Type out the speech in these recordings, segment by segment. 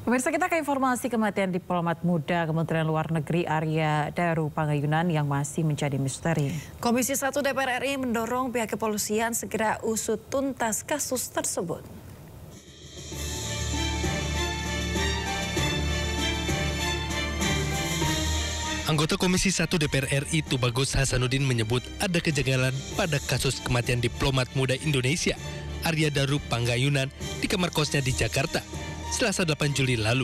Pemirsa, kita ke informasi kematian diplomat muda Kementerian Luar Negeri Arya Daru Pangayunan yang masih menjadi misteri. Komisi 1 DPR RI mendorong pihak kepolisian segera usut tuntas kasus tersebut. Anggota Komisi 1 DPR RI Tubagus Hasanuddin menyebut ada kejanggalan pada kasus kematian diplomat muda Indonesia Arya Daru Pangayunan di kamar kosnya di Jakarta Selasa 8 Juli lalu.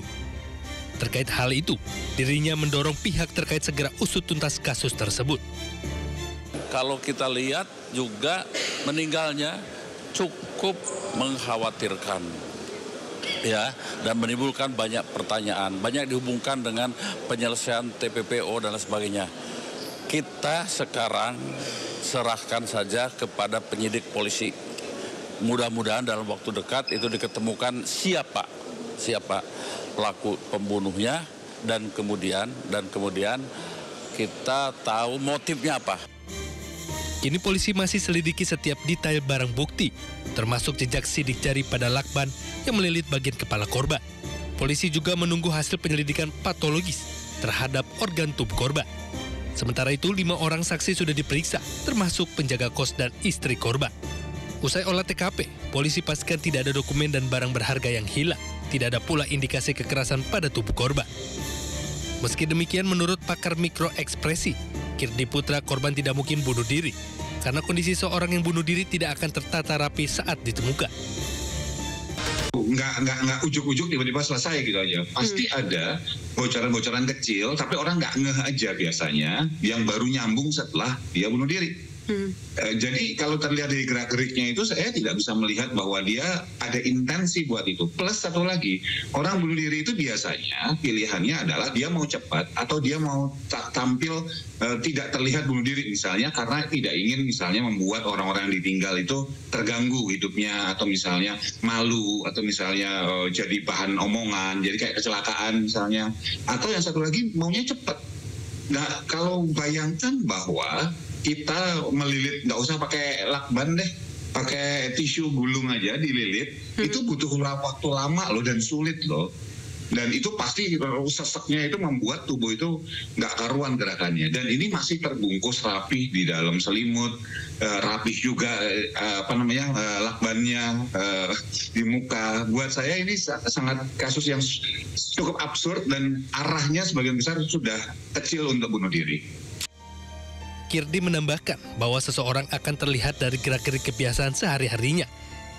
Terkait hal itu, dirinya mendorong pihak terkait segera usut tuntas kasus tersebut. Kalau kita lihat juga meninggalnya cukup mengkhawatirkan, ya, dan menimbulkan banyak pertanyaan, banyak dihubungkan dengan penyelesaian TPPO dan lain sebagainya. Kita sekarang serahkan saja kepada penyidik polisi. Mudah-mudahan dalam waktu dekat itu diketemukan siapa pelaku pembunuhnya dan kemudian kita tahu motifnya apa. Kini polisi masih selidiki setiap detail barang bukti, termasuk jejak sidik jari pada lakban yang melilit bagian kepala korban. Polisi juga menunggu hasil penyelidikan patologis terhadap organ tubuh korban. Sementara itu, 5 orang saksi sudah diperiksa, termasuk penjaga kos dan istri korban. Usai olah TKP, polisi pastikan tidak ada dokumen dan barang berharga yang hilang. Tidak ada pula indikasi kekerasan pada tubuh korban. Meski demikian, menurut pakar mikroekspresi, Kirdi Putra, korban tidak mungkin bunuh diri karena kondisi seorang yang bunuh diri tidak akan tertata rapi saat ditemukan. Nggak ujuk-ujuk tiba-tiba selesai gitu aja. Pasti ada bocoran-bocoran kecil, tapi orang nggak ngeh aja biasanya yang baru nyambung setelah dia bunuh diri. Jadi kalau terlihat dari gerak-geriknya itu, saya tidak bisa melihat bahwa dia ada intensi buat itu. Plus satu lagi, orang bunuh diri itu biasanya pilihannya adalah dia mau cepat atau dia mau tampil tidak terlihat bunuh diri misalnya karena tidak ingin misalnya membuat orang-orang yang ditinggal itu terganggu hidupnya, atau misalnya malu, atau misalnya jadi bahan omongan, jadi kayak kecelakaan misalnya. Atau yang satu lagi maunya cepat. Nah, kalau bayangkan bahwa kita melilit, nggak usah pakai lakban deh, pakai tisu gulung aja dililit, itu butuh waktu lama loh dan sulit loh. Dan itu pasti seseknya itu membuat tubuh itu nggak karuan gerakannya. Dan ini masih terbungkus rapi di dalam selimut, rapih juga lakbannya di muka. Buat saya ini sangat kasus yang cukup absurd dan arahnya sebagian besar sudah kecil untuk bunuh diri. Kirdi menambahkan bahwa seseorang akan terlihat dari gerak-gerik kebiasaan sehari-harinya.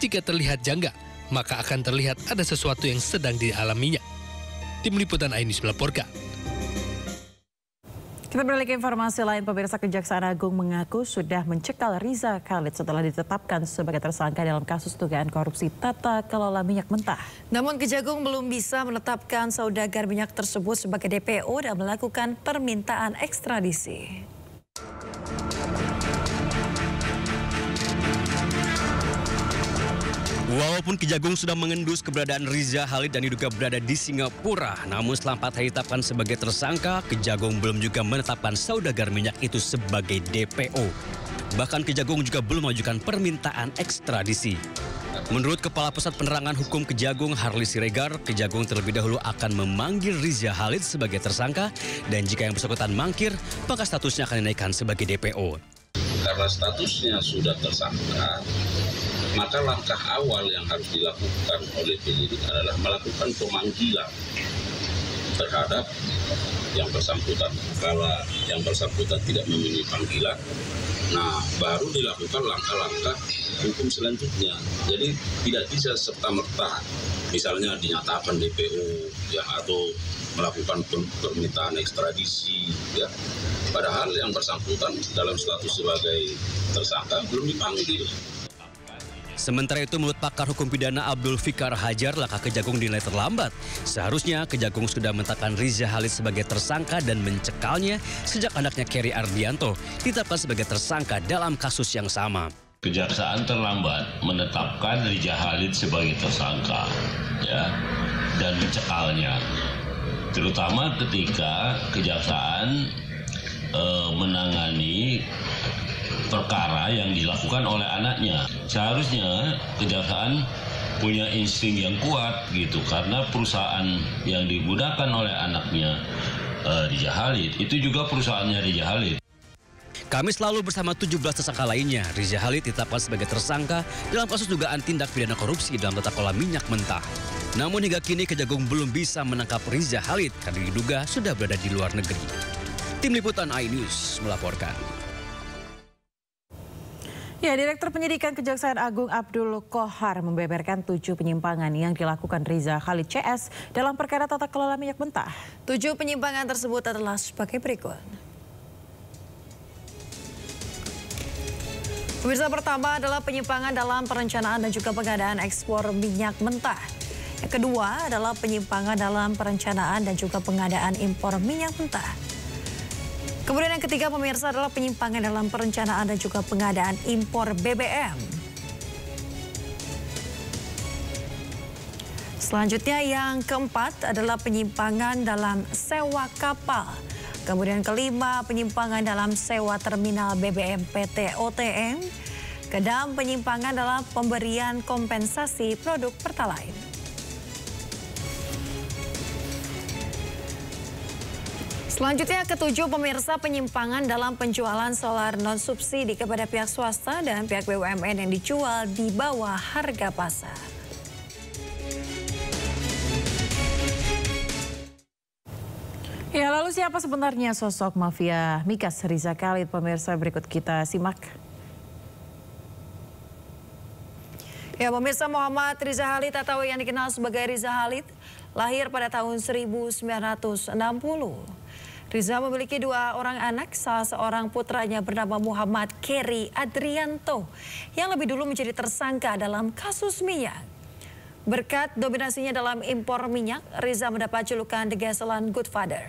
Jika terlihat janggal, maka akan terlihat ada sesuatu yang sedang dialaminya. Tim Liputan iNews melaporkan. Kita beralih ke informasi lain. Pemirsa, Kejaksaan Agung mengaku sudah mencekal Riza Khalid setelah ditetapkan sebagai tersangka dalam kasus dugaan korupsi tata kelola minyak mentah. Namun Kejagung belum bisa menetapkan saudagar minyak tersebut sebagai DPO dan melakukan permintaan ekstradisi. Walaupun Kejagung sudah mengendus keberadaan Riza Khalid dan diduga berada di Singapura, namun setelah 4 hari ditetapkan sebagai tersangka, Kejagung belum juga menetapkan saudagar minyak itu sebagai DPO. Bahkan Kejagung juga belum mengajukan permintaan ekstradisi. Menurut Kepala Pusat Penerangan Hukum Kejagung Harli Siregar, Kejagung terlebih dahulu akan memanggil Riza Khalid sebagai tersangka, dan jika yang bersangkutan mangkir, maka statusnya akan dinaikkan sebagai DPO. Karena statusnya sudah tersangka, maka langkah awal yang harus dilakukan oleh penyidik adalah melakukan pemanggilan terhadap yang bersangkutan. Kalau yang bersangkutan tidak memenuhi panggilan, nah baru dilakukan langkah-langkah hukum selanjutnya. Jadi tidak bisa serta-merta misalnya dinyatakan DPO ya, atau melakukan permintaan ekstradisi ya. Padahal yang bersangkutan dalam status sebagai tersangka belum dipanggil. Sementara itu, menurut pakar hukum pidana Abdul Fikar Hajar, langkah Kejagung dinilai terlambat. Seharusnya Kejagung sudah menetapkan Riza Khalid sebagai tersangka dan mencekalnya sejak anaknya Kerry Ardianto ditetapkan sebagai tersangka dalam kasus yang sama. Kejaksaan terlambat menetapkan Riza Khalid sebagai tersangka ya, dan mencekalnya. Terutama ketika Kejaksaan menangani perkara yang dilakukan oleh anaknya. Seharusnya Kejaksaan punya insting yang kuat gitu, karena perusahaan yang digunakan oleh anaknya Riza Khalid itu juga perusahaannya Riza Khalid. Kami selalu bersama 17 tersangka lainnya. Riza Khalid ditetapkan sebagai tersangka dalam kasus dugaan tindak pidana korupsi dalam tata kelola minyak mentah. Namun hingga kini Kejagung belum bisa menangkap Riza Khalid karena diduga sudah berada di luar negeri. Tim Liputan iNews melaporkan. Ya, Direktur Penyidikan Kejaksaan Agung Abdul Qohar membeberkan 7 penyimpangan yang dilakukan Riza Khalid CS dalam perkara tata kelola minyak mentah. 7 penyimpangan tersebut adalah sebagai berikut. Pemirsa, pertama adalah penyimpangan dalam perencanaan dan juga pengadaan ekspor minyak mentah. Yang kedua adalah penyimpangan dalam perencanaan dan juga pengadaan impor minyak mentah. Kemudian yang ketiga, pemirsa, adalah penyimpangan dalam perencanaan dan juga pengadaan impor BBM. Selanjutnya yang keempat adalah penyimpangan dalam sewa kapal. Kemudian kelima, penyimpangan dalam sewa terminal BBM PT OTM. Keenam, penyimpangan dalam pemberian kompensasi produk Pertalite. Selanjutnya ketujuh, pemirsa, penyimpangan dalam penjualan solar non-subsidi kepada pihak swasta dan pihak BUMN yang dijual di bawah harga pasar. Ya, lalu siapa sebenarnya sosok mafia migas Riza Khalid? Pemirsa, berikut kita simak. Ya, pemirsa, Muhammad Riza Khalid atau yang dikenal sebagai Riza Khalid lahir pada tahun 1960. Riza memiliki 2 orang anak, salah seorang putranya bernama Muhammad Keri Adrianto yang lebih dulu menjadi tersangka dalam kasus minyak. Berkat dominasinya dalam impor minyak, Riza mendapat julukan The Gasoline Godfather.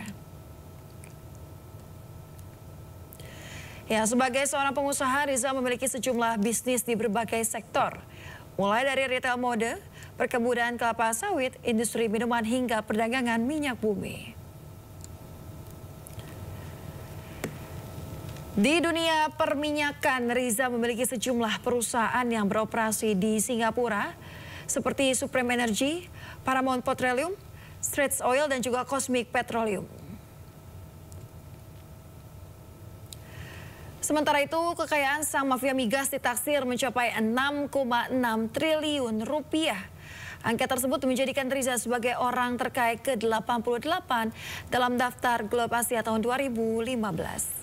Ya, sebagai seorang pengusaha, Riza memiliki sejumlah bisnis di berbagai sektor. Mulai dari retail mode, perkebunan kelapa sawit, industri minuman hingga perdagangan minyak bumi. Di dunia perminyakan, Riza memiliki sejumlah perusahaan yang beroperasi di Singapura, seperti Supreme Energy, Paramount Petroleum, Straits Oil, dan juga Cosmic Petroleum. Sementara itu, kekayaan sang mafia migas ditaksir mencapai 6,6 triliun rupiah. Angka tersebut menjadikan Riza sebagai orang terkaya ke-88 dalam daftar Globe Asia tahun 2015.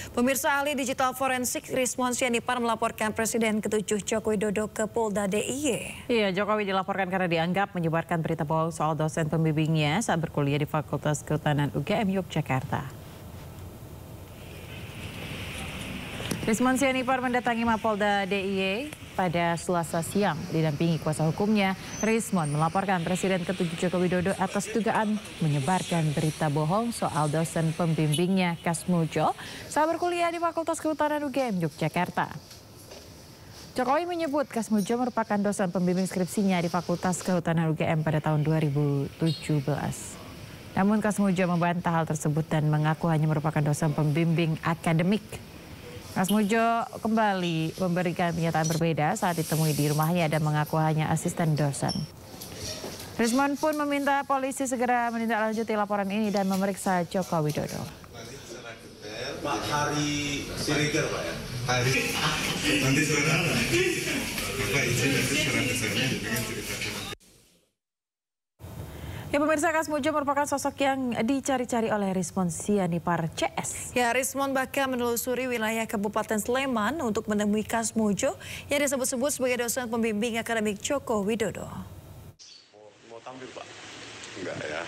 Pemirsa, ahli digital forensik Rismon Sianipar melaporkan Presiden ke-7 Joko Widodo ke Polda DIY. Iya, Jokowi dilaporkan karena dianggap menyebarkan berita bohong soal dosen pembimbingnya saat berkuliah di Fakultas Kehutanan UGM Yogyakarta. Rismon Sianipar mendatangi Mapolda DIY pada Selasa siang. Didampingi kuasa hukumnya, Rismon melaporkan Presiden ke-7 Joko Widodo atas dugaan menyebarkan berita bohong soal dosen pembimbingnya Kasmujo saat berkuliah di Fakultas Kehutanan UGM Yogyakarta. Jokowi menyebut Kasmujo merupakan dosen pembimbing skripsinya di Fakultas Kehutanan UGM pada tahun 2017. Namun Kasmujo membantah hal tersebut dan mengaku hanya merupakan dosen pembimbing akademik. Kasmujo kembali memberikan pernyataan berbeda saat ditemui di rumahnya dan mengaku hanya asisten dosen. Rismon pun meminta polisi segera menindaklanjuti laporan ini dan memeriksa Joko Widodo. Pak Hari Siregar, Pak ya? Hari. Nanti saudara. Bapak izin nanti saudara kesannya dengan cerita. Ya, pemirsa, Kasmujo merupakan sosok yang dicari-cari oleh Rismon Sianipar CS. Ya, Rismon bahkan menelusuri wilayah Kabupaten Sleman untuk menemui Kasmujo yang disebut-sebut sebagai dosen pembimbing akademik Joko Widodo. Mau tampil, Pak? Enggak ya.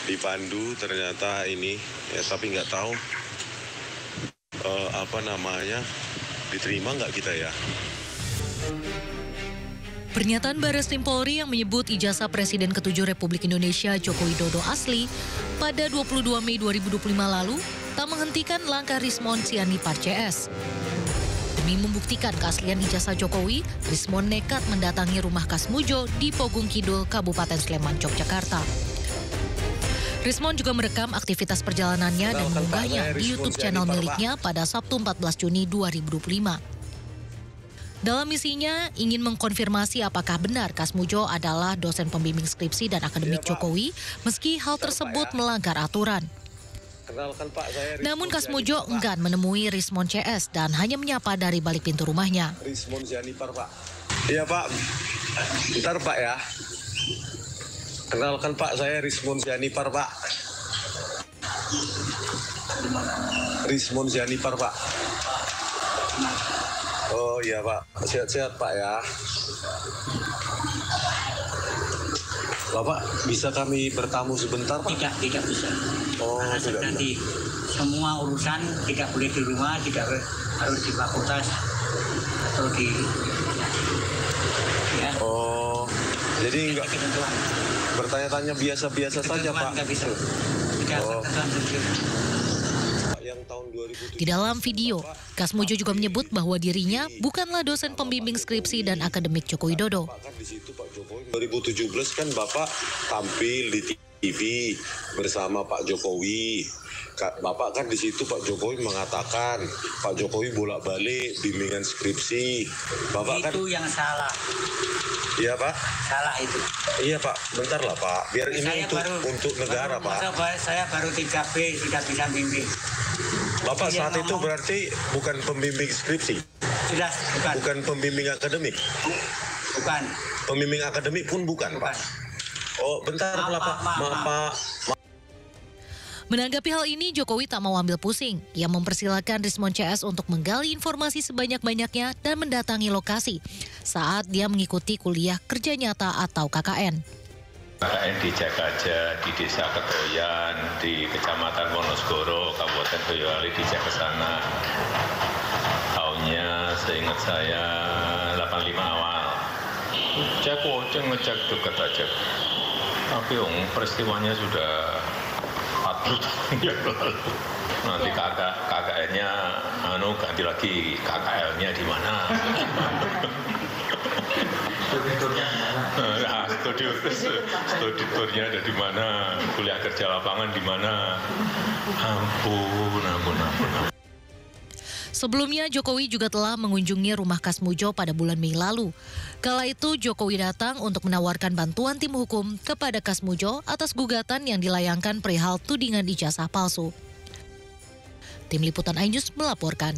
Dipandu ternyata ini, ya tapi nggak tahu diterima nggak kita ya. Pernyataan Barreskrim Polri yang menyebut ijazah Presiden ke-7 Republik Indonesia Joko Widodo asli pada 22 Mei 2025 lalu tak menghentikan langkah Rismon Sianipar CS. Demi membuktikan keaslian ijazah Jokowi, Rismon nekat mendatangi rumah Kasmujo di Pogung Kidul, Kabupaten Sleman, Yogyakarta. Rismon juga merekam aktivitas perjalanannya dan mengunggahnya di YouTube channel miliknya pada Sabtu 14 Juni 2025. Dalam misinya, ingin mengkonfirmasi apakah benar Kasmujo adalah dosen pembimbing skripsi dan akademik Jokowi, meski hal tersebut melanggar aturan. Namun Kasmujo enggan menemui Rismon CS dan hanya menyapa dari balik pintu rumahnya. Rismon Janipar, Pak. Iya, Pak. Bentar, Pak ya. Kenalkan, Pak, saya Rismon Janipar, Pak. Rismon Janipar, Pak. Oh iya, Pak, sehat-sehat, Pak ya. Bapak, bisa kami bertamu sebentar, Pak? Tidak bisa. Oh, karena tidak. Nanti semua urusan tidak boleh di rumah, tidak harus di fakultas atau di. Ya. Oh, jadi enggak bertanya-tanya biasa-biasa saja, Pak. Tidak bisa. Tidak Di dalam video, Kasmujo juga menyebut bahwa dirinya bukanlah dosen pembimbing skripsi dan akademik Joko Widodo. 2017 kan Bapak tampil di TV bersama Pak Jokowi. Bapak kan di situ Pak Jokowi mengatakan Pak Jokowi bolak-balik bimbingan skripsi. Bapak itu kan yang salah. Iya, Pak. Salah itu. Iya, Pak. Bentar lah, Pak. Biar ini untuk negara, Pak. Saya baru 3B tidak bisa bimbing. Bapak saat itu berarti bukan pembimbing skripsi? Sudah, bukan. Bukan pembimbing akademik? Bukan. Pembimbing akademik pun bukan, Pak? Oh, bentar lah, Pak. Maaf, Pak. Menanggapi hal ini, Jokowi tak mau ambil pusing. Ia mempersilahkan Rismon CS untuk menggali informasi sebanyak-banyaknya dan mendatangi lokasi saat dia mengikuti kuliah kerja nyata atau KKN. KKN dicek aja di Desa Ketoyan, di Kecamatan Wonosgoro, Kabupaten Boyolali, dicek ke sana. Tahunnya seingat saya 85 awal. Cek ngecek dekat aja. Tapi peristiwanya sudah 40 tahun yang lalu. Nanti KKN-nya ganti lagi KKL-nya di mana? Studi turnya ada di mana? Kuliah kerja lapangan di mana? Ampun. Sebelumnya, Jokowi juga telah mengunjungi rumah Kasmujo pada bulan Mei lalu. Kala itu, Jokowi datang untuk menawarkan bantuan tim hukum kepada Kasmujo atas gugatan yang dilayangkan perihal tudingan ijazah palsu. Tim Liputan iNews melaporkan.